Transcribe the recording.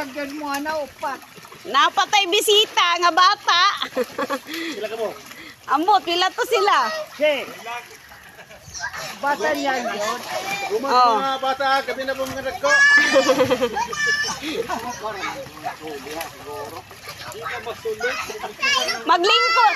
Ragyan mo na upat. Napatay bisita nga bata. Sila ka mo. Ambot, pila to sila. Si. Bata niyan yun. Rumah Oh. mga bata, gabi na po mga nagko. Maglingkod.